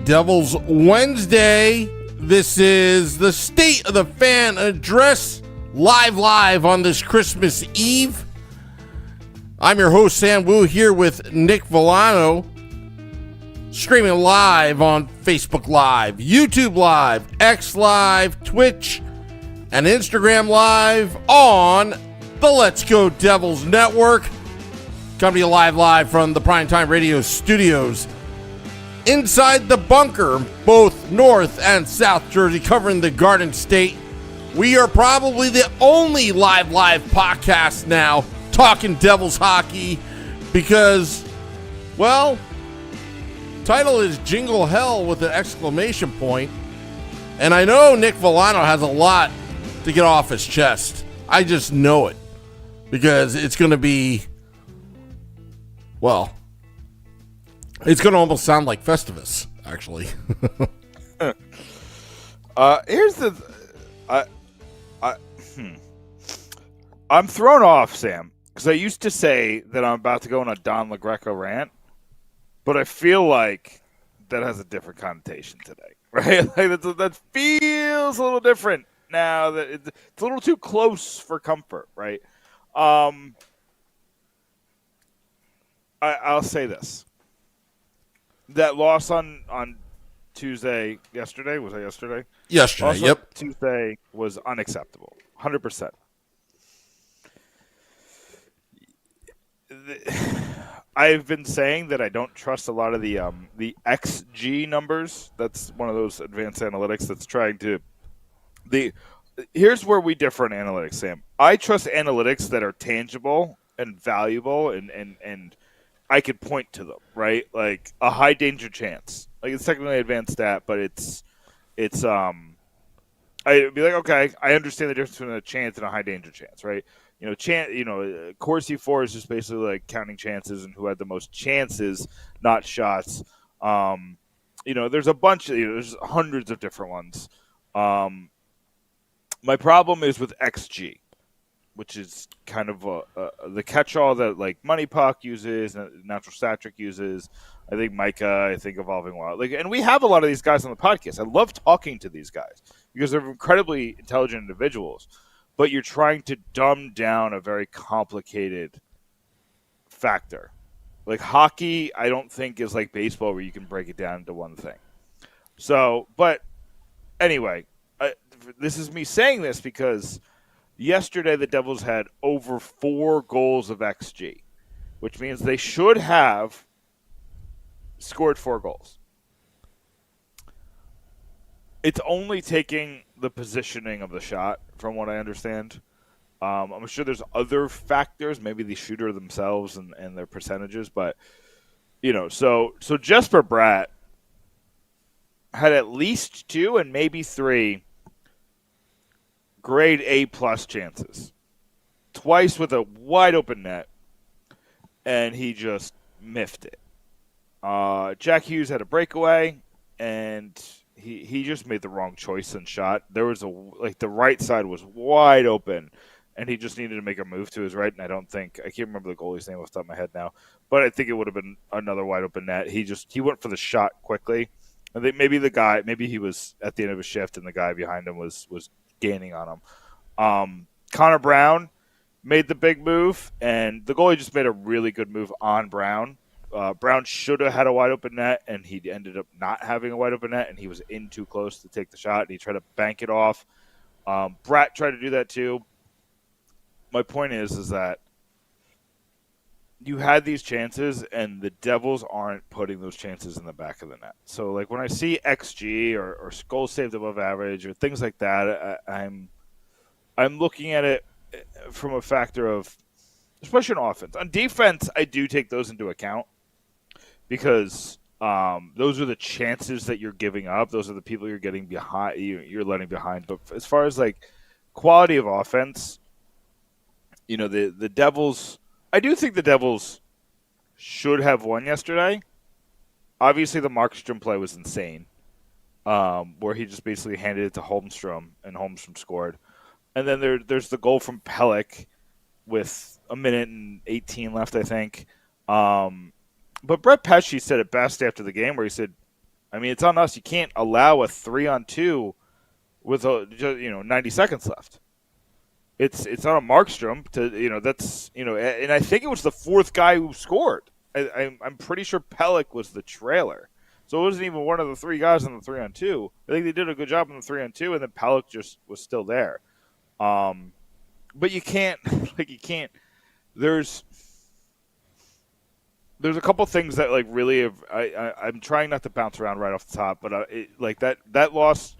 Devils Wednesday. This is the State of the Fan Address, live on this Christmas Eve. I'm your host, Sam Wu, here with Nick Villano, streaming live on Facebook Live, YouTube Live, X Live, Twitch, and Instagram Live on the Let's Go Devils Network. Coming to you live from the Primetime Radio studios inside the bunker, both North and South Jersey, covering the Garden State. We are probably the only live podcast now talking Devils hockey because, well, title is Jingle Hell with an exclamation point. And I know Nick Villano has a lot to get off his chest. I just know it because it's going to be, well, it's going to almost sound like Festivus, actually. Here's the... I'm thrown off, Sam, because I used to say that I'm about to go on a Don LaGreca rant, but I feel like that has a different connotation today, right? Like that feels a little different now. That it's a little too close for comfort, right? I'll say this. That loss on Tuesday, yesterday, was that yesterday? Yesterday, yep. Tuesday was unacceptable, 100%. I've been saying that I don't trust a lot of the XG numbers. That's one of those advanced analytics that's trying to... Here's where we differ in analytics, Sam. I trust analytics that are tangible and valuable and I could point to them, right? Like a high danger chance. Like it's technically an advanced stat, but it's I'd be like, okay, I understand the difference between a chance and a high danger chance, right? Corsi 4 is just basically like counting chances and who had the most chances, not shots. There's a bunch of, there's hundreds of different ones. My problem is with XG, which is kind of the catch-all that like Money Puck uses, and Natural Stat Trick uses. I think Micah, I think Evolving Wild. And we have a lot of these guys on the podcast. I love talking to these guys because they're incredibly intelligent individuals. But you're trying to dumb down a very complicated factor. Like hockey, I don't think is like baseball where you can break it down into one thing. So, but anyway, this is me saying this because yesterday the Devils had over 4 goals of XG, which means they should have scored 4 goals. It's only taking the positioning of the shot, from what I understand. I'm sure there's other factors, maybe the shooter themselves and their percentages, but so Jesper Bratt had at least 2 and maybe 3 grade A+ chances. Twice with a wide open net, and he just miffed it. Jack Hughes had a breakaway, and he just made the wrong choice and shot. There was the right side was wide open, and he just needed to make a move to his right. And I can't remember the goalie's name off the top of my head now, but I think it would have been another wide open net. He went for the shot quickly. I think maybe he was at the end of his shift, and the guy behind him was gaining on him. Connor Brown made the big move, and the goalie just made a really good move on Brown. Brown should have had a wide open net, and he ended up not having a wide open net, and he was in too close to take the shot, and he tried to bank it off. Bratt tried to do that too. My point is that you had these chances, and the Devils aren't putting those chances in the back of the net. So, like, when I see XG or goals saved above average or things like that, I'm looking at it from a factor of, especially on offense. On defense, I do take those into account because those are the chances that you're giving up. Those are the people you're getting behind. You're letting behind. But as far as like quality of offense, the Devils. I do think the Devils should have won yesterday. Obviously, the Markstrom play was insane, where he just basically handed it to Holmstrom, and Holmstrom scored. And then there's the goal from Pelech with a minute and 18 left, I think. But Brett Pesce said it best after the game, where he said, I mean, it's on us. You can't allow a 3-on-2 with 90 seconds left. It's on a Markstrom to that's and I think it was the fourth guy who scored. I'm pretty sure Pelech was the trailer, so it wasn't even one of the three guys on the 3-on-2. I think they did a good job on the 3-on-2, and then Pelech just was still there. But you can't There's a couple things that really have. I'm trying not to bounce around right off the top, but that loss,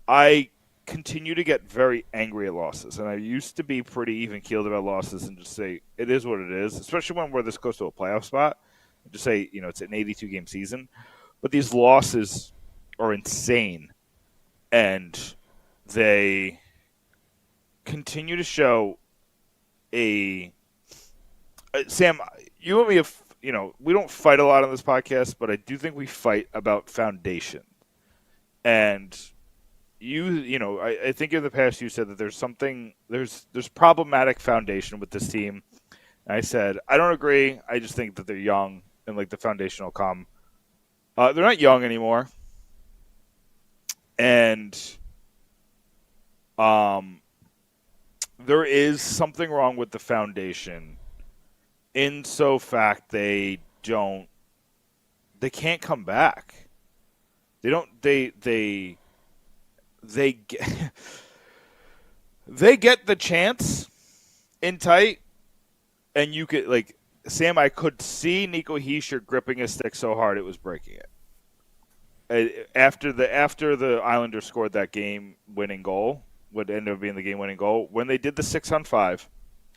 I continue to get very angry at losses, and I used to be pretty even-keeled about losses and just say it is what it is, especially when we're this close to a playoff spot. Just say it's an 82-game season, but these losses are insane, and they continue to show Sam, you and me we don't fight a lot on this podcast, but I do think we fight about foundation, and I think in the past you said that there's problematic foundation with this team. And I said, I don't agree. I just think that they're young and the foundation will come. They're not young anymore. And there is something wrong with the foundation in so fact they can't come back. They get the chance in tight, and you could Sam. I could see Nico Hischier gripping his stick so hard it was breaking it. After the Islanders scored that game-winning goal, what ended up being the game-winning goal, when they did the 6-on-5,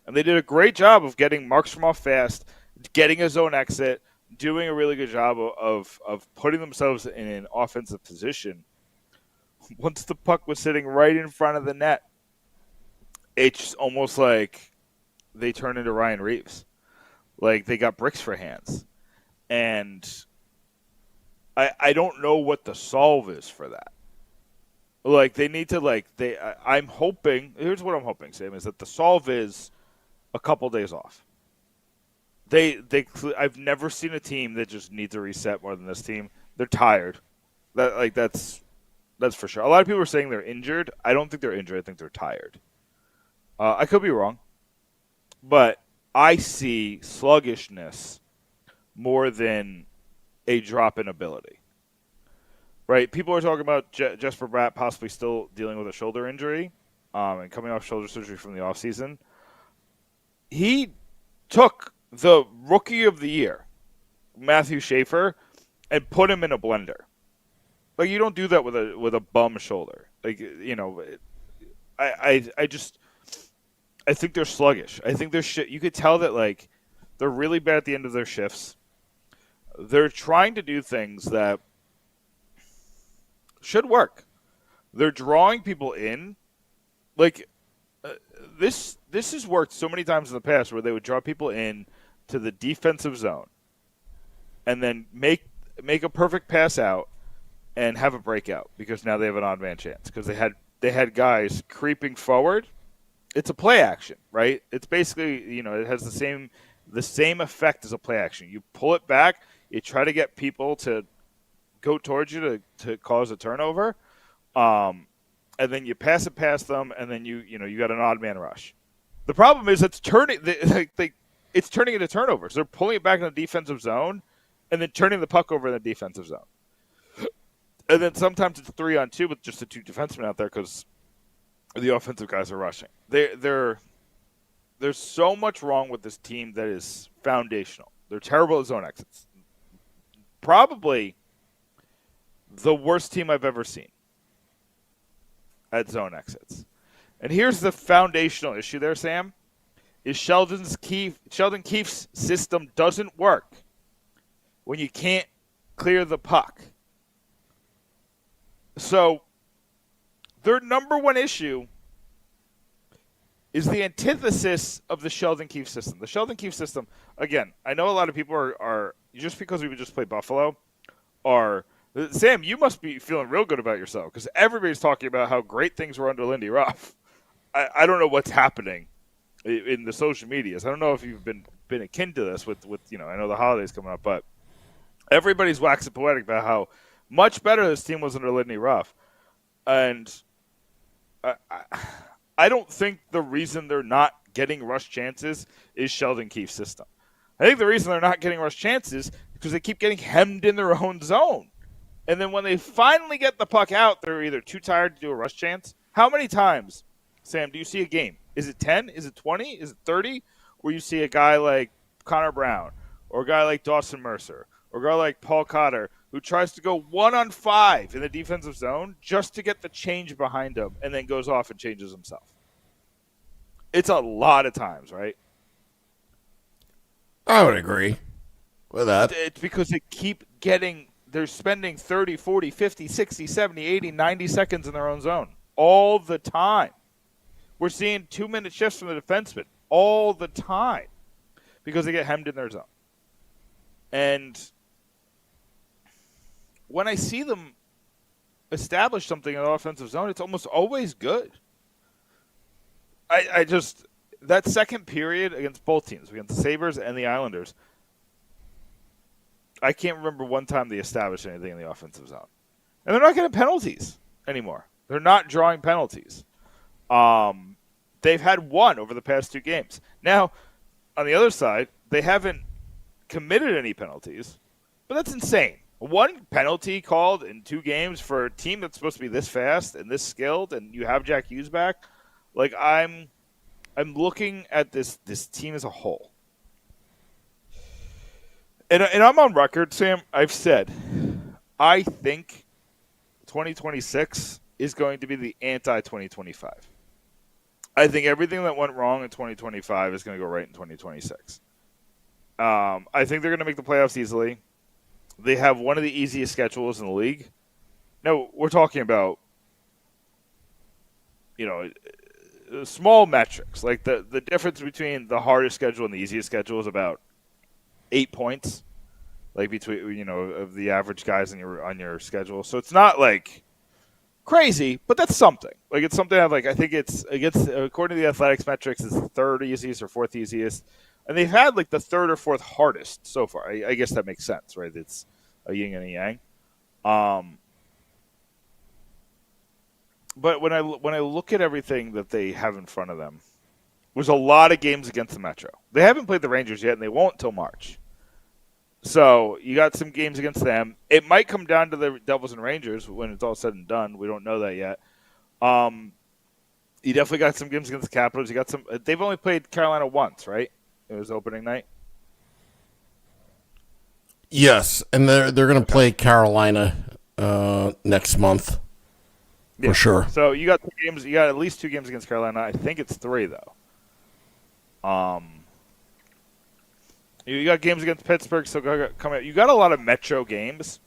and they did a great job of getting Markstrom off fast, getting a zone exit, doing a really good job of putting themselves in an offensive position. Once the puck was sitting right in front of the net, it's almost like they turned into Ryan Reeves. They got bricks for hands. And I don't know what the solve is for that. They need to, I'm hoping, here's what I'm hoping, Sam, is that the solve is a couple days off. I've never seen a team that just needs a reset more than this team. They're tired. That's for sure. A lot of people are saying they're injured. I don't think they're injured. I think they're tired. I could be wrong. But I see sluggishness more than a drop in ability. Right? People are talking about Jesper Bratt possibly still dealing with a shoulder injury and coming off shoulder surgery from the offseason. He took the rookie of the year, Matthew Schaefer, and put him in a blender. You don't do that with a bum shoulder. I think they're sluggish. I think you could tell that they're really bad at the end of their shifts. They're trying to do things that should work. They're drawing people in. This has worked so many times in the past where they would draw people in to the defensive zone and then make a perfect pass out and have a breakout because now they have an odd man chance because they had guys creeping forward. It's a play action, right? It's basically, it has the same effect as a play action. You pull it back, you try to get people to go towards you to cause a turnover, and then you pass it past them, and then you got an odd man rush. The problem is it's turning into turnovers. They're pulling it back in the defensive zone, and then turning the puck over in the defensive zone. And then sometimes it's 3-on-2 with just the two defensemen out there because the offensive guys are rushing. There's so much wrong with this team that is foundational. They're terrible at zone exits. Probably the worst team I've ever seen at zone exits. And here's the foundational issue there, Sam, is Sheldon Keefe's system doesn't work when you can't clear the puck. So their number one issue is the antithesis of the Sheldon Keefe system. The Sheldon Keefe system, again, I know a lot of people are just because we would just play Buffalo, Sam, you must be feeling real good about yourself because everybody's talking about how great things were under Lindy Ruff. I don't know what's happening in the social medias. I don't know if you've been akin to this with I know the holidays coming up, but everybody's waxing poetic about Much better this team was under Lidney Ruff. And I don't think the reason they're not getting rush chances is Sheldon Keefe's system. I think the reason they're not getting rush chances is because they keep getting hemmed in their own zone. And then when they finally get the puck out, they're either too tired to do a rush chance. How many times, Sam, do you see a game? Is it 10? Is it 20? Is it 30? Where you see a guy like Connor Brown or a guy like Dawson Mercer or a guy like Paul Cotter who tries to go 1-on-5 in the defensive zone just to get the change behind him and then goes off and changes himself. It's a lot of times, right? I would agree with that. It's because they keep getting – they're spending 30, 40, 50, 60, 70, 80, 90 seconds in their own zone all the time. We're seeing 2-minute shifts from the defenseman all the time because they get hemmed in their zone. And when I see them establish something in the offensive zone, it's almost always good. I just – that second period against both teams, against the Sabres and the Islanders, I can't remember one time they established anything in the offensive zone. And they're not getting penalties anymore. They're not drawing penalties. They've had one over the past 2 games. Now, on the other side, they haven't committed any penalties, but that's insane. 1 penalty called in 2 games for a team that's supposed to be this fast and this skilled, and you have Jack Hughes back. Like, I'm looking at this team as a whole. And I'm on record, Sam. I've said I think 2026 is going to be the anti-2025. I think everything that went wrong in 2025 is going to go right in 2026. I think they're going to make the playoffs easily. They have one of the easiest schedules in the league. Now, we're talking about, small metrics. Like the difference between the hardest schedule and the easiest schedule is about 8 points, like between of the average guys on your schedule. So it's not like crazy, but that's something. Like it's something I think it's according to the Athletics metrics, it's the 3rd easiest or 4th easiest, and they've had like the 3rd or 4th hardest so far. I guess that makes sense, right? It's a yin and a yang. But when I look at everything that they have in front of them, there's a lot of games against the Metro. They haven't played the Rangers yet, and they won't until March. So you got some games against them. It might come down to the Devils and Rangers when it's all said and done. We don't know that yet. You definitely got some games against the Capitals. You got some. They've only played Carolina once, right? It was opening night. Yes, and they're going to play Carolina next month. For sure. So you got 2 games. You got at least 2 games against Carolina. I think it's 3 though. You got games against Pittsburgh still coming out. You got a lot of Metro games.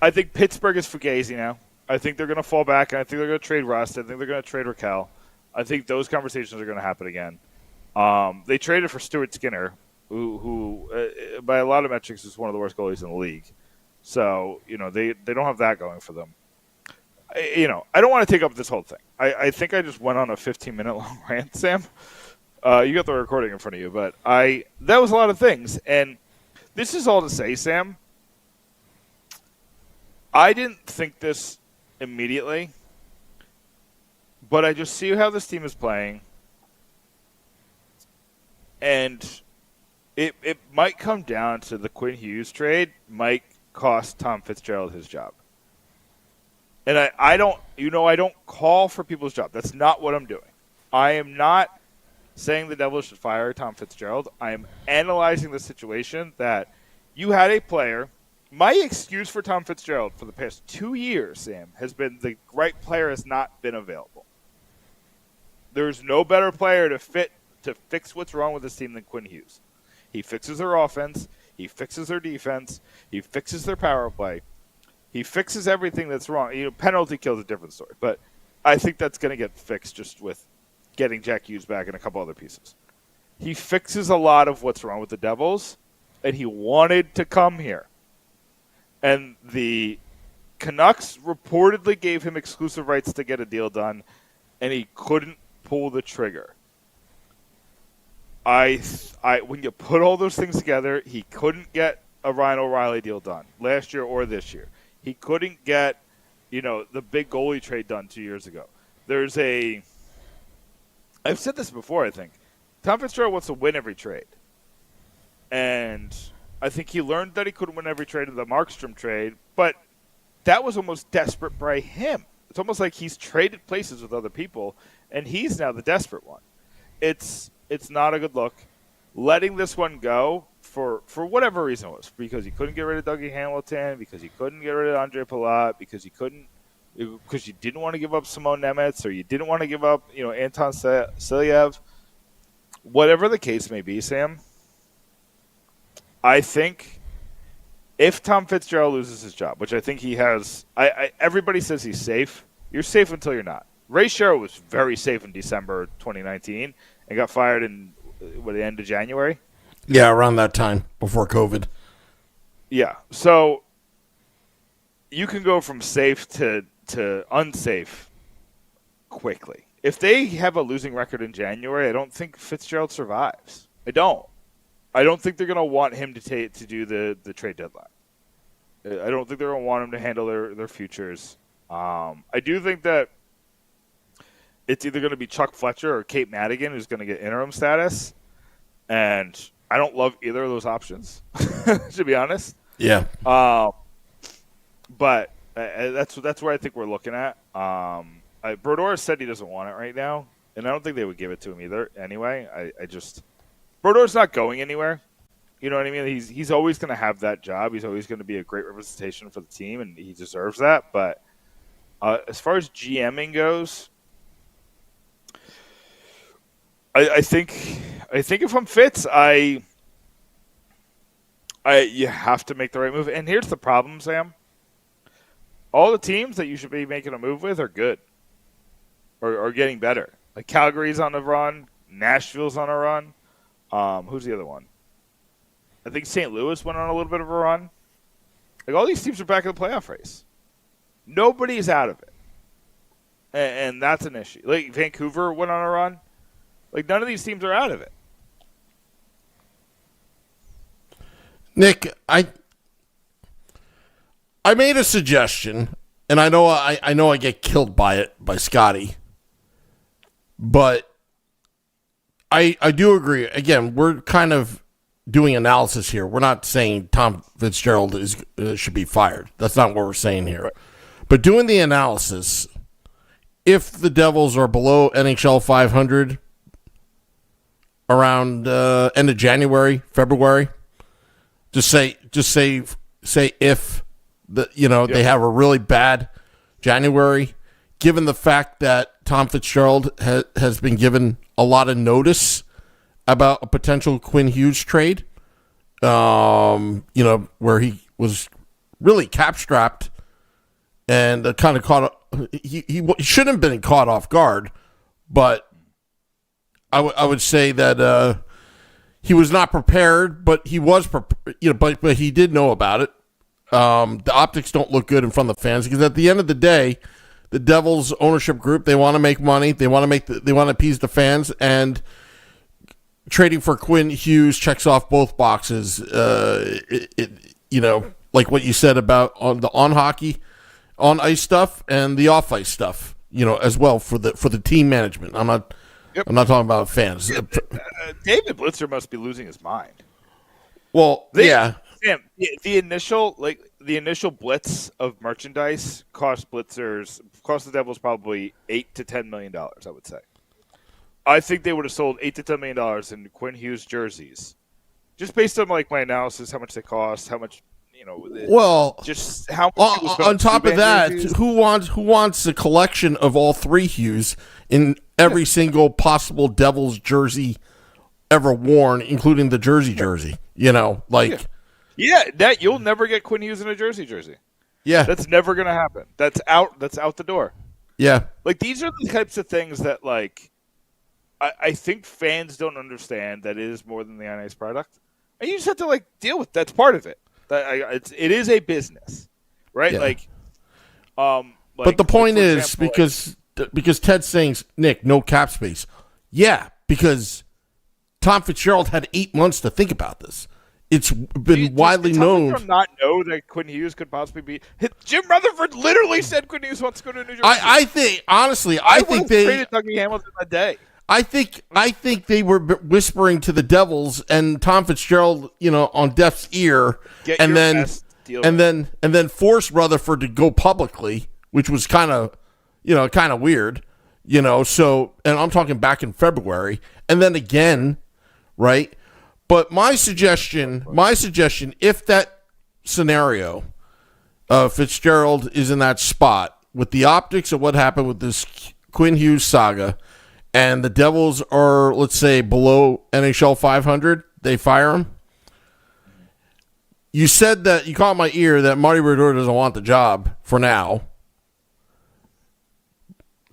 I think Pittsburgh is fugazi now. I think they're going to fall back, and I think they're going to trade Rust. I think they're going to trade Raquel. I think those conversations are going to happen again. They traded for Stuart Skinner, who by a lot of metrics is one of the worst goalies in the league. So they don't have that going for them. I don't want to take up this whole thing. I think I just went on a 15-minute long rant, Sam. You got the recording in front of you, but that was a lot of things. And this is all to say, Sam, I didn't think this immediately, but I just see how this team is playing. And it might come down to the Quinn Hughes trade might cost Tom Fitzgerald his job. And I don't call for people's job. That's not what I'm doing. I am not saying the Devils should fire Tom Fitzgerald. I am analyzing the situation that you had a player. My excuse for Tom Fitzgerald for the past 2 years, Sam, has been the right player has not been available. There's no better player to fix what's wrong with this team than Quinn Hughes. He fixes their offense. He fixes their defense. He fixes their power play. He fixes everything that's wrong. Penalty kill's a different story, but I think that's going to get fixed just with getting Jack Hughes back and a couple other pieces. He fixes a lot of what's wrong with the Devils, and he wanted to come here. And the Canucks reportedly gave him exclusive rights to get a deal done, and he couldn't pull the trigger. When you put all those things together, he couldn't get a Ryan O'Reilly deal done last year or this year. He couldn't get, the big goalie trade done 2 years ago. I've said this before, I think. Tom Fitzgerald wants to win every trade. And I think he learned that he couldn't win every trade in the Markstrom trade, but that was almost desperate by him. It's almost like he's traded places with other people, and he's now the desperate one. It's not a good look. Letting this one go for whatever reason it was, because he couldn't get rid of Dougie Hamilton, because he couldn't get rid of Andre Palat, because you didn't want to give up Simone Nemetz, or you didn't want to give up, Anton Silyev. Whatever the case may be, Sam, I think if Tom Fitzgerald loses his job, which I think he has, everybody says he's safe. You're safe until you're not. Ray Shero was very safe in December 2019 and got fired in the end of January. Yeah, around that time before COVID. Yeah, so you can go from safe to unsafe quickly. If they have a losing record in January, I don't think Fitzgerald survives. I don't think they're going to want him to do the trade deadline. I don't think they're going to want him to handle their futures. I do think that it's either going to be Chuck Fletcher or Kate Madigan who's going to get interim status, and I don't love either of those options, to be honest. Yeah. But that's where I think we're looking at. Brodeur said he doesn't want it right now, and I don't think they would give it to him either. Anyway, Brodeur's not going anywhere. You know what I mean? He's always going to have that job. He's always going to be a great representation for the team, and he deserves that. But as far as GMing goes, I think if I'm Fitz, you have to make the right move. And here's the problem, Sam. All the teams that you should be making a move with are good or getting better. Like Calgary's on a run, Nashville's on a run. Who's the other one? I think St. Louis went on a little bit of a run. Like all these teams are back in the playoff race. Nobody's out of it, and that's an issue. Like Vancouver went on a run. Like none of these teams are out of it. Nick, I made a suggestion, and I know I get killed by it by Scotty, but I do agree. Again, we're kind of doing analysis here. We're not saying Tom Fitzgerald should be fired. That's not what we're saying here. Right. But doing the analysis, if the Devils are below NHL 500 around end of January, February, just say if they have a really bad January, given the fact that Tom Fitzgerald has been given a lot of notice about a potential Quinn Hughes trade, where he was really cap-strapped and kind of caught. He shouldn't have been caught off guard, but I would say that he was not prepared, but he was but he did know about it. The optics don't look good in front of the fans because at the end of the day, the Devils ownership group, they want to make money, they want to appease the fans, and trading for Quinn Hughes checks off both boxes. Like what you said about on hockey, on ice stuff, and the off ice stuff, as well for the team management. I'm not talking about fans. David Blitzer must be losing his mind. Well, yeah. Sam, the initial blitz of merchandise cost the Devils probably $8 to $10 million. I would say. I think they would have sold $8 to $10 million in Quinn Hughes jerseys, just based on my analysis, how much they cost, how much just how much on top of that, jerseys. who wants a collection of all three Hughes in every single possible Devils jersey ever worn, including the jersey. That you'll never get Quinn Hughes in a jersey. Yeah, that's never gonna happen. That's out the door. Yeah, these are the types of things that I think fans don't understand that it is more than the on-ice product, and you just have to deal with that's part of it. It is a business, right? Yeah. But the point is, because Ted's saying, Nick, no cap space. Yeah, because Tom Fitzgerald had 8 months to think about this. it's been widely did known. Tom not know that Quinn Hughes could possibly be. Jim Rutherford literally said Quinn Hughes wants to go to New Jersey. I think honestly, I think they traded Dougie Hamilton that day. I think they were whispering to the Devils and Tom Fitzgerald, on deaf's ear, and then force Rutherford to go publicly, which was kind of weird, So, and I'm talking back in February, and then again, right? But my suggestion, if that scenario, Fitzgerald is in that spot with the optics of what happened with this Quinn Hughes saga. And the Devils are, let's say, below NHL 500, they fire him. You said that, you caught my ear, that Marty Brodeur doesn't want the job for now.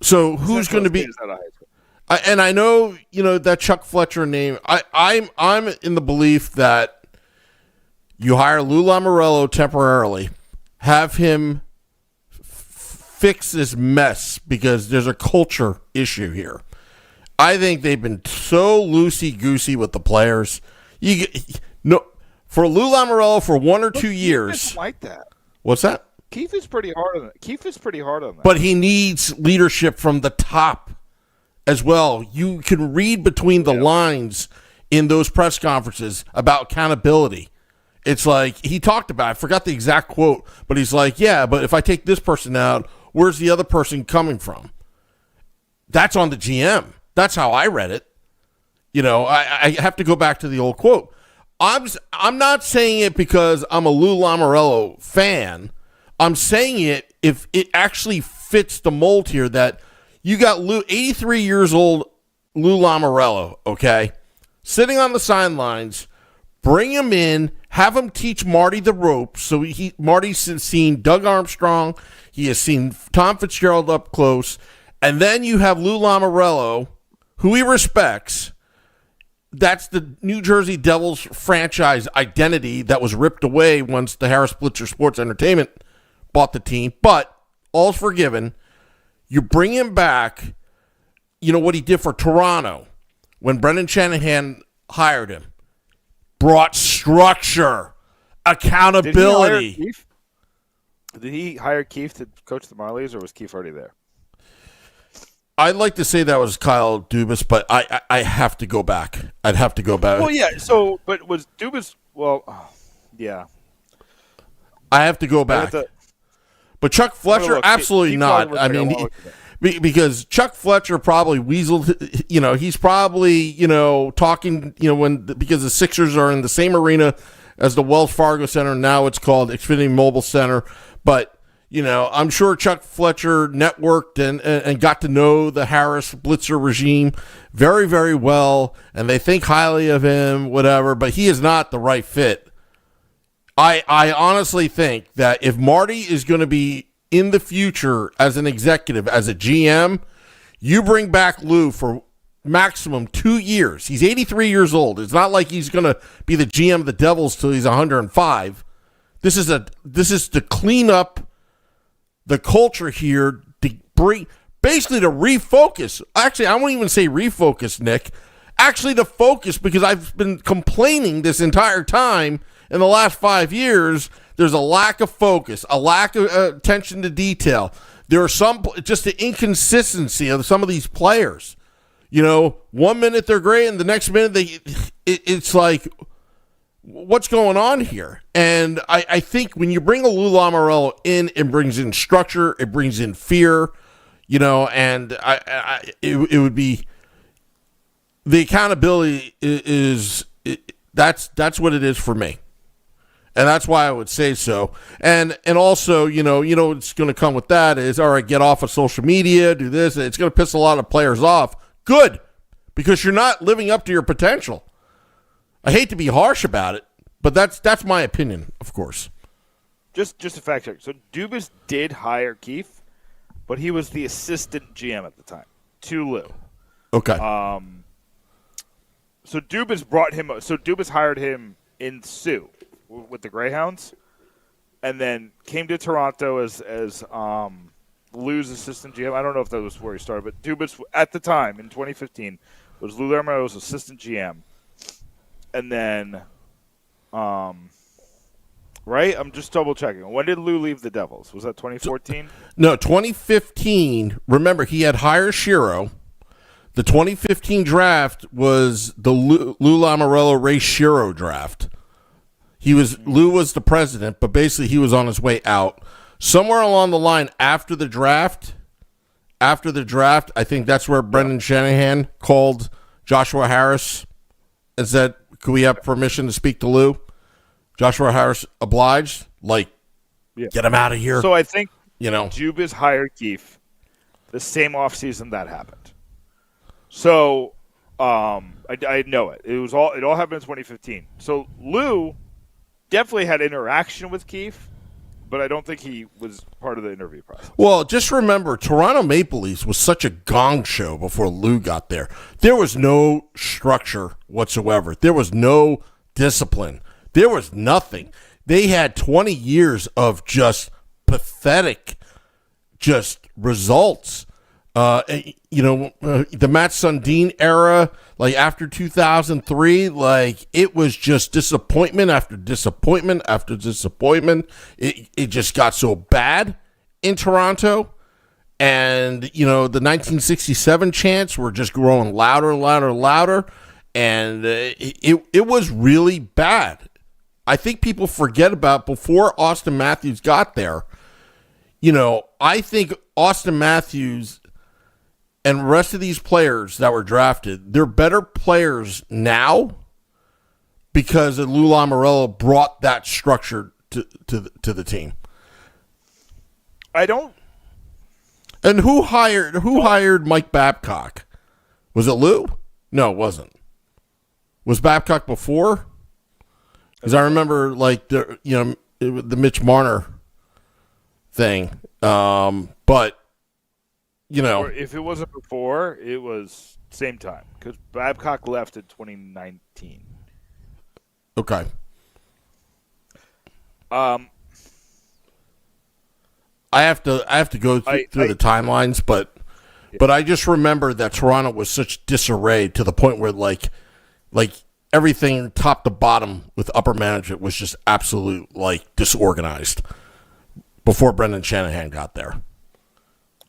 So who's going to be... And I know, that Chuck Fletcher name. I'm in the belief that you hire Lou Lamoriello temporarily, have him fix this mess because there's a culture issue here. I think they've been so loosey-goosey with the players. For Lou Lamoriello for 1 or 2 years. Keefe is like that. What's that? Keefe is pretty hard on that. But he needs leadership from the top as well. You can read between the lines in those press conferences about accountability. It's like he talked about, I forgot the exact quote, but he's like, yeah, but if I take this person out, where's the other person coming from? That's on the GM. That's how I read it. I have to go back to the old quote. I'm not saying it because I'm a Lou Lamoriello fan. I'm saying it if it actually fits the mold here that you got 83 years old Lou Lamoriello, okay, sitting on the sidelines. Bring him in, have him teach Marty the ropes. So Marty's seen Doug Armstrong. He has seen Tom Fitzgerald up close. And then you have Lou Lamoriello, who he respects. That's the New Jersey Devils franchise identity that was ripped away once the Harris Blitzer Sports Entertainment bought the team. But all's forgiven. You bring him back. You know what he did for Toronto when Brendan Shanahan hired him. Brought structure, accountability. Did he hire Keefe to coach the Marlies, or was Keefe already there? I'd like to say that was Kyle Dubas, but I have to go back. I'd have to go back. Well, yeah. So, but was Dubas? Well, yeah. I have to go back. But Chuck Fletcher, absolutely not. I mean, because Chuck Fletcher probably weaseled. He's probably talking. Because the Sixers are in the same arena as the Wells Fargo Center. Now it's called Xfinity Mobile Center, but. I'm sure Chuck Fletcher networked and got to know the Harris Blitzer regime very, very well, and they think highly of him, whatever, but he is not the right fit. I honestly think that if Marty is going to be in the future as an executive, as a GM, you bring back Lou for maximum 2 years. He's 83 years old. It's not like he's going to be the GM of the Devils till he's 105. This is to clean up the culture here, to bring, basically to refocus. Actually, I won't even say refocus, Nick. Actually, to focus, because I've been complaining this entire time in the last 5 years. There's a lack of focus, a lack of attention to detail. There are just the inconsistency of some of these players. 1 minute they're great, and the next minute it's like, what's going on here? And I think when you bring a Lou Lamoriello in, it brings in structure, it brings in fear, and it would be the accountability that's what it is for me, and that's why I would say so. And also, what's going to come with that is, all right, get off of social media, do this. It's going to piss a lot of players off. Good, because you're not living up to your potential. I hate to be harsh about it, but that's my opinion, of course. Just a fact check. So Dubas did hire Keefe, but he was the assistant GM at the time to Lou. Okay. So Dubas hired him in Sioux with the Greyhounds, and then came to Toronto as Lou's assistant GM. I don't know if that was where he started, but Dubas at the time in 2015 was Lou Lamoriello's assistant GM. And then Right? I'm just double checking. When did Lou leave the Devils? Was that 2014? No, 2015. Remember, he had hired Shiro. The 2015 draft was the Lou Lamoriello Ray Shiro draft. Lou was the president, but basically he was on his way out. Somewhere along the line after the draft, I think that's where Brendan Shanahan called Joshua Harris and said, "Could we have permission to speak to Lou?" Joshua Harris obliged, get him out of here. So I think Dubas hired Keefe the same offseason that happened. So I know it. It all happened in 2015. So Lou definitely had interaction with Keefe, but I don't think he was part of the interview process. Well, just remember, Toronto Maple Leafs was such a gong show before Lou got there. There was no structure whatsoever. There was no discipline. There was nothing. They had 20 years of just pathetic results. The Matt Sundin era, after 2003, it was just disappointment after disappointment after disappointment. It just got so bad in Toronto. And, the 1967 chants were just growing louder and louder and louder. And it was really bad. I think people forget about before Austin Matthews got there. I think Austin Matthews and the rest of these players that were drafted, they're better players now because Lou Lamoriello brought that structure to the team. I don't. And who hired Mike Babcock? Was it Lou? No, it wasn't. Was Babcock before? Because I remember the Mitch Marner thing, but. Or if it wasn't before, it was same time because Babcock left in 2019. Okay. I have to go through the timelines, but I just remember that Toronto was such disarray to the point where everything top to bottom with upper management was just absolute disorganized before Brendan Shanahan got there.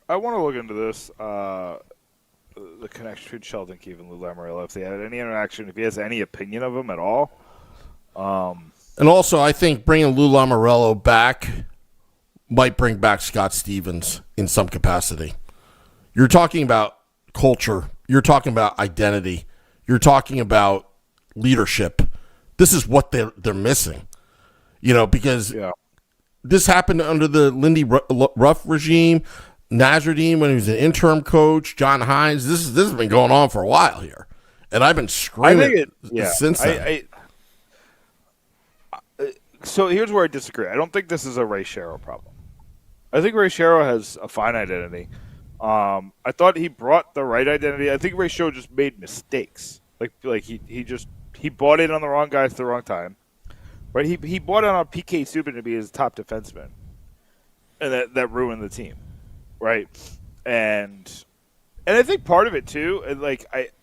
I want to look into this, the connection between Sheldon Keefe and Lou Lamoriello, if they had any interaction, if he has any opinion of him at all. And also, I think bringing Lou Lamoriello back might bring back Scott Stevens in some capacity. You're talking about culture. You're talking about identity. You're talking about leadership. This is what they're missing. Because this happened under the Lindy Ruff regime. Nasruddin when he was an interim coach, John Hines. This has been going on for a while here, and I've been screaming since then. So here's where I disagree. I don't think this is a Ray Shero problem. I think Ray Shero has a fine identity. I thought he brought the right identity. I think Ray Shero just made mistakes. He bought in on the wrong guys at the wrong time. Right? He bought in on PK Subban to be his top defenseman, and that ruined the team. Right, and I think part of it too,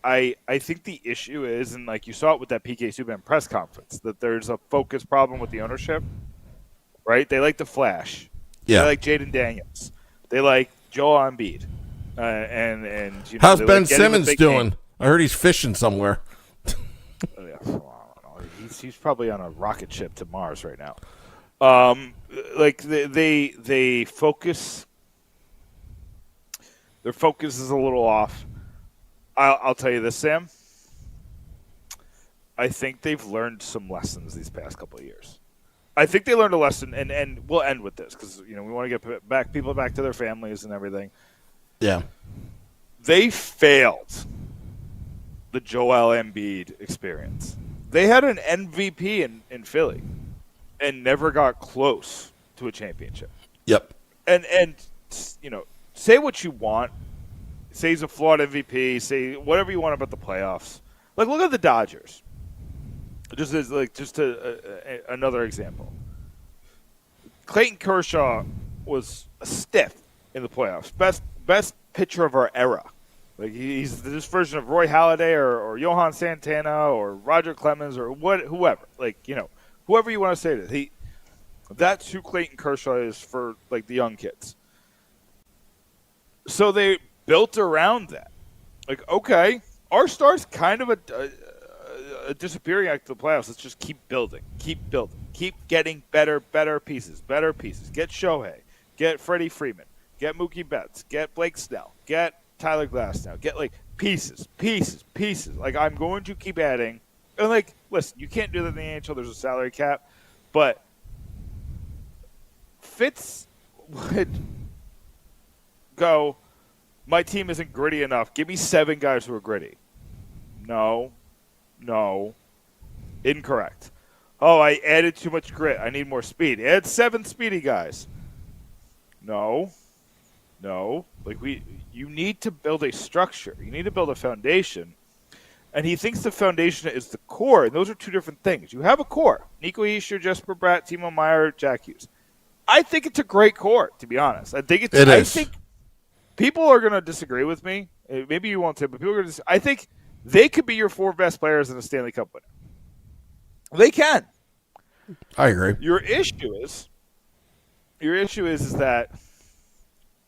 I think the issue is, and you saw it with that PK Subban press conference, that there's a focus problem with the ownership. Right, they like the flash. Yeah, they like Jaden Daniels. They like Joel Embiid. And how's Ben Simmons doing? Game. I heard he's fishing somewhere. He's probably on a rocket ship to Mars right now. They focus. Their focus is a little off. I'll tell you this, Sam. I think they've learned some lessons these past couple of years. I think they learned a lesson, and we'll end with this because we want to get people back to their families and everything. Yeah. They failed the Joel Embiid experience. They had an MVP in Philly and never got close to a championship. Yep. And say what you want. Say he's a flawed MVP. Say whatever you want about the playoffs. Look at the Dodgers. Another example. Clayton Kershaw was a stiff in the playoffs. Best pitcher of our era. He's this version of Roy Halladay or Johan Santana or Roger Clemens or whoever. whoever you want to say this. That's who Clayton Kershaw is for like the young kids. So they built around that. Like, okay, our star's kind of a disappearing act of the playoffs. Let's just keep building, keep getting better pieces. Get Shohei, get Freddie Freeman, get Mookie Betts, get Blake Snell, get Tyler Glasnow, get like pieces. Like, I'm going to keep adding. And like, listen, you can't do that in the NHL. There's a salary cap, but Fitz would go, my team isn't gritty enough. Give me 7 guys who are gritty. No. Incorrect. Oh, I added too much grit. I need more speed. Add 7 speedy guys. No. Like, you need to build a structure. You need to build a foundation. And he thinks the foundation is the core. And those are 2 different things. You have a core. Nico Hischier, Jesper Bratt, Timo Meier, Jack Hughes. I think it's a great core, to be honest. I think people are going to disagree with me. Maybe you won't say, but people are going to. I think they could be your 4 best players in the Stanley Cup winner. They can. I agree. Your issue is that,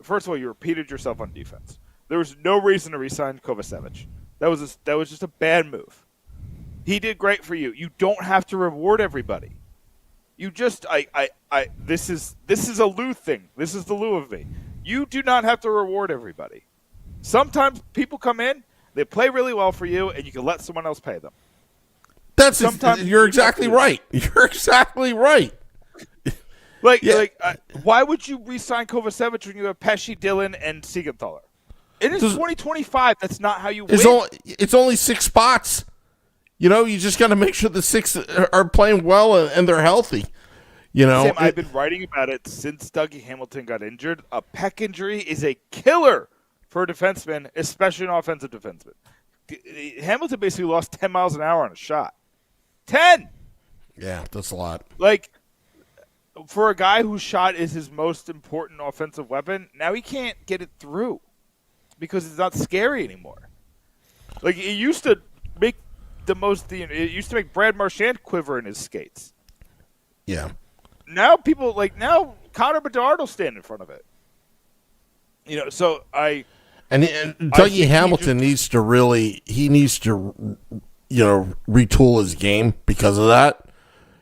first of all, you repeated yourself on defense. There was no reason to re-sign Kovacevic. That was just a bad move. He did great for you. You don't have to reward everybody. You just this is a Lou thing. This is the Lou of me. You do not have to reward everybody. Sometimes people come in, they play really well for you, and you can let someone else pay them. You're exactly right. You're exactly right. Why would you re-sign Kovacevic when you have Pesci, Dillon, and Siegenthaler? It is 2025. That's not how you win. It's only 6 spots. You know, you just got to make sure the 6 are playing well and they're healthy. You know, Sam, I've been writing about it since Dougie Hamilton got injured. A pec injury is a killer for a defenseman, especially an offensive defenseman. Hamilton basically lost 10 miles an hour on a shot. 10! Yeah, that's a lot. Like, for a guy whose shot is his most important offensive weapon, now he can't get it through because it's not scary anymore. Like, it used to make it used to make Brad Marchand quiver in his skates. Yeah. Now Connor Bedard will stand in front of it. You know, so And Dougie Hamilton needs to retool his game because of that.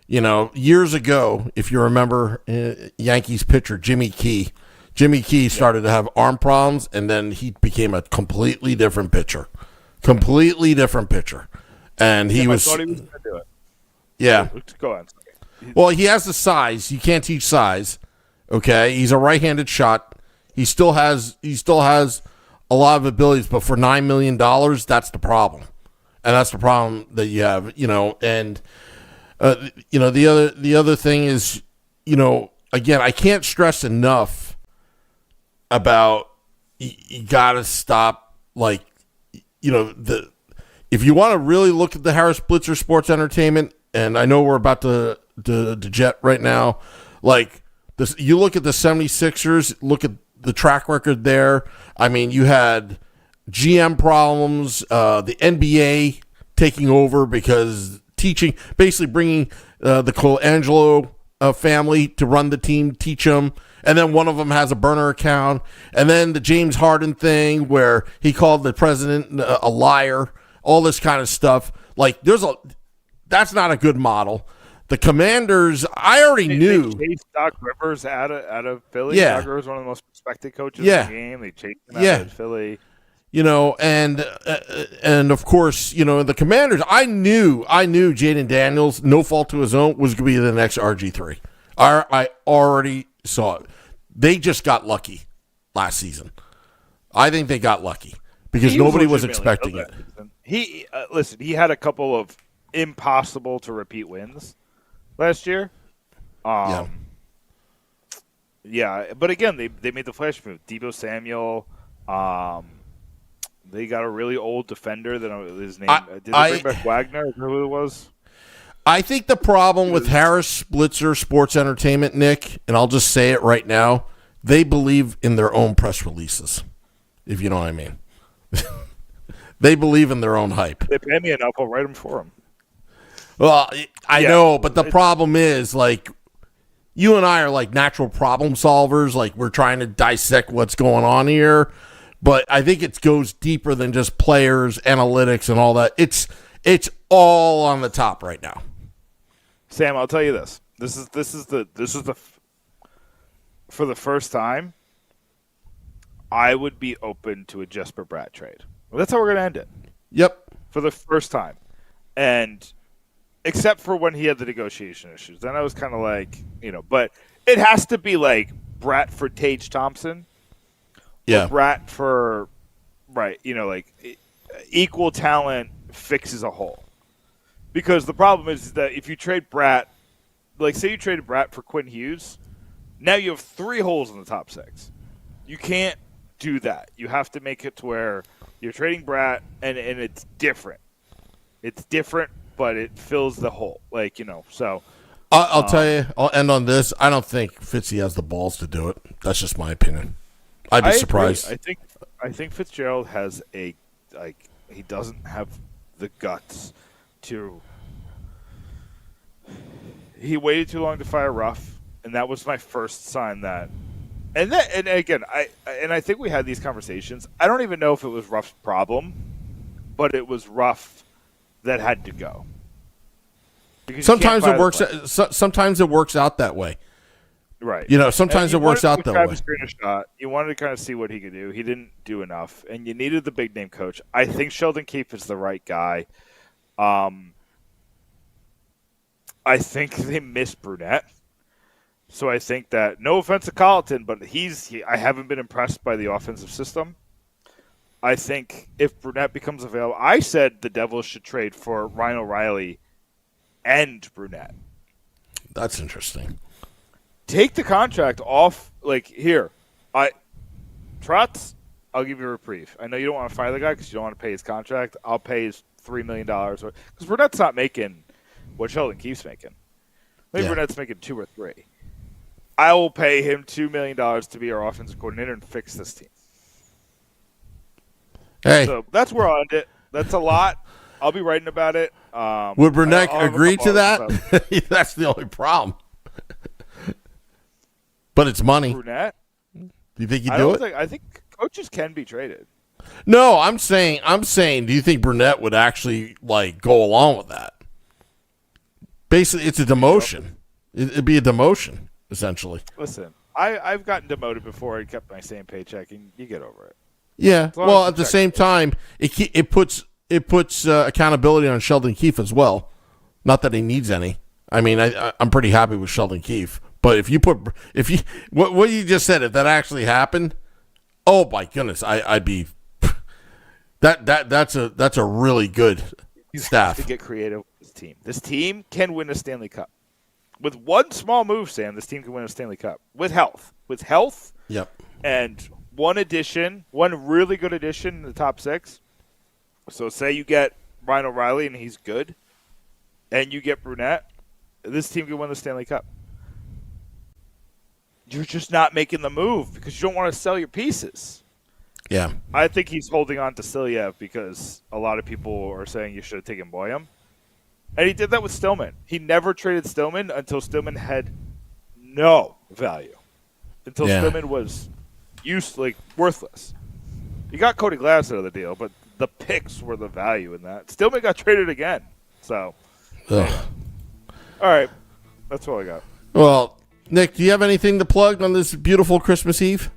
You know, years ago, if you remember, Yankees pitcher Jimmy Key started to have arm problems, and then he became a completely different pitcher. And I thought he was going to do it. Yeah. Go on. Well, he has the size. You can't teach size. Okay, he's a right-handed shot. He still has a lot of abilities, but for $9 million, that's the problem, and that's the problem that you have. You know, and the other thing is, you know, again, I can't stress enough about you got to stop, like, you know, if you want to really look at the Harris Blitzer Sports Entertainment, and I know we're about to jet right now, like this, you look at the 76ers, look at the track record there. I mean, you had GM problems, the NBA taking over because basically bringing the Colangelo family to run the team, teach them, and then one of them has a burner account, and then the James Harden thing where he called the president a liar, all this kind of stuff. Like, that's not a good model. The Commanders, I already knew. They chased Doc Rivers out of Philly. Yeah. Doc Rivers, one of the most respected coaches in the game. They chased him out of Philly. You know, and of course, you know, the Commanders, I knew Jaden Daniels, no fault to his own, was going to be the next RG3. I already saw it. They just got lucky last season. I think they got lucky because nobody was expecting it. He had a couple of impossible to repeat wins last year. Yeah, but again, they made the flash move. Deebo Samuel. They got a really old defender that his name. Did they bring back Wagner? Is that who it was? I think the problem with Harris Blitzer Sports Entertainment, Nick, and I'll just say it right now, they believe in their own press releases, if you know what I mean. They believe in their own hype. They pay me enough, I'll write them for them. Well, I Yeah. know, but the problem is, like, you and I are like natural problem solvers. Like, we're trying to dissect what's going on here. But I think it goes deeper than just players, analytics, and all that. It's all on the top right now. Sam, I'll tell you this. This is the for the first time, I would be open to a Jesper Bratt trade. Well, that's how we're going to end it. Yep. For the first time. And except for when he had the negotiation issues. Then I was kind of like, but it has to be like Bratt for Tage Thompson. Yeah. Bratt for, right, like equal talent fixes a hole. Because the problem is that if you trade Bratt, like say you traded Bratt for Quinn Hughes, now you have 3 holes in the top 6. You can't do that. You have to make it to where you're trading Bratt and it's different. It's different, but it fills the hole. Like, so. I'll tell you, I'll end on this. I don't think Fitzy has the balls to do it. That's just my opinion. I'd be surprised. I think Fitzgerald has he doesn't have the guts to. He waited too long to fire Ruff, and that was my first sign that. And again, I think we had these conversations. I don't even know if it was Ruff's problem, but it was Ruff that had to go. Sometimes it works. Sometimes it works out that way. Right. Sometimes it works out that way. You wanted to kind of see what he could do. He didn't do enough, and you needed the big name coach. I think Sheldon Keefe is the right guy. I think they miss Brunette. So I think that, no offense to Colleton, but I haven't been impressed by the offensive system. I think if Brunette becomes available, I said the Devils should trade for Ryan O'Reilly and Brunette. That's interesting. Take the contract off. Like, here, Trotz, I'll give you a reprieve. I know you don't want to fire the guy because you don't want to pay his contract. I'll pay his $3 million. Because Brunette's not making what Sheldon Keefe's making. Maybe Brunette's making 2 or 3. I will pay him $2 million to be our offensive coordinator and fix this team. Hey. So that's where I'll end it. That's a lot. I'll be writing about it. Would Brunette agree to that? That's the only problem. But it's money. Brunette? Do you think he'd do it? I think coaches can be traded. No, I'm saying, do you think Brunette would actually go along with that? Basically, it's a demotion. It'd be a demotion, essentially. Listen, I've gotten demoted before and kept my same paycheck, and you get over it. Yeah. Well, at the same time, it puts accountability on Sheldon Keefe as well. Not that he needs any. I mean, I'm pretty happy with Sheldon Keefe. But if you what you just said, if that actually happened, oh my goodness, I'd be that's a really good staff. To get creative with this team. This team can win a Stanley Cup. With one small move, Sam, this team can win a Stanley Cup. With health. Yep. And one really good addition in the top 6. So say you get Ryan O'Reilly and he's good, and you get Brunette, this team can win the Stanley Cup. You're just not making the move because you don't want to sell your pieces. Yeah. I think he's holding on to Silyev because a lot of people are saying you should have taken Boyum. And he did that with Stillman. He never traded Stillman until Stillman had no value. Until Stillman was worthless. You got Cody Glass out of the deal, but the picks were the value in that. Stillman got traded again. So, all right. That's all I got. Well, Nick, do you have anything to plug on this beautiful Christmas Eve?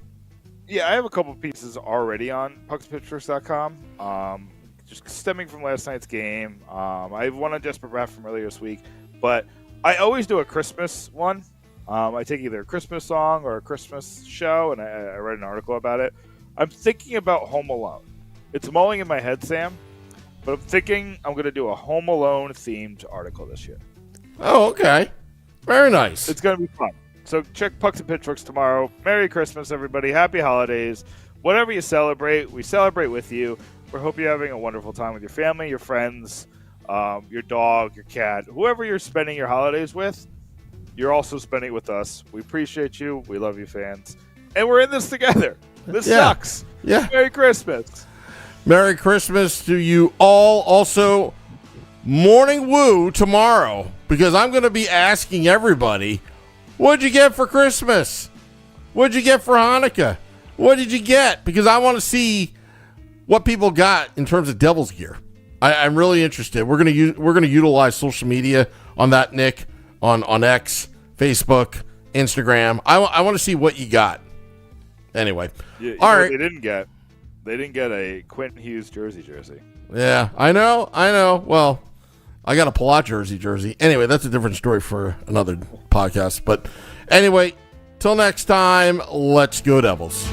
Yeah, I have a couple pieces already on puckspitchforks.com. Just stemming from last night's game. I have one on Jesper Bratt from earlier this week, but I always do a Christmas one. I take either a Christmas song or a Christmas show, and I read an article about it. I'm thinking about Home Alone. It's mulling in my head, Sam, but I'm thinking I'm going to do a Home Alone themed article this year. Oh, okay. Very nice. It's going to be fun. So check Pucks and Pitchforks tomorrow. Merry Christmas, everybody. Happy holidays. Whatever you celebrate, we celebrate with you. We hope you're having a wonderful time with your family, your friends, your dog, your cat, whoever you're spending your holidays with. You're also spending it with us. We appreciate you. We love you, fans. And we're in this together. This sucks. Yeah. Merry Christmas. Merry Christmas to you all. Also, Morning Woo tomorrow, because I'm going to be asking everybody, what'd you get for Christmas? What'd you get for Hanukkah? What did you get? Because I want to see what people got in terms of Devil's gear. I'm really interested. We're gonna utilize social media on that, Nick, on X, Facebook, Instagram. I want to see what you got. Anyway, all right. They didn't get a Quentin Hughes jersey. Yeah, I know. Well, I got a Palat jersey. Anyway, that's a different story for another podcast. But anyway, till next time, let's go Devils.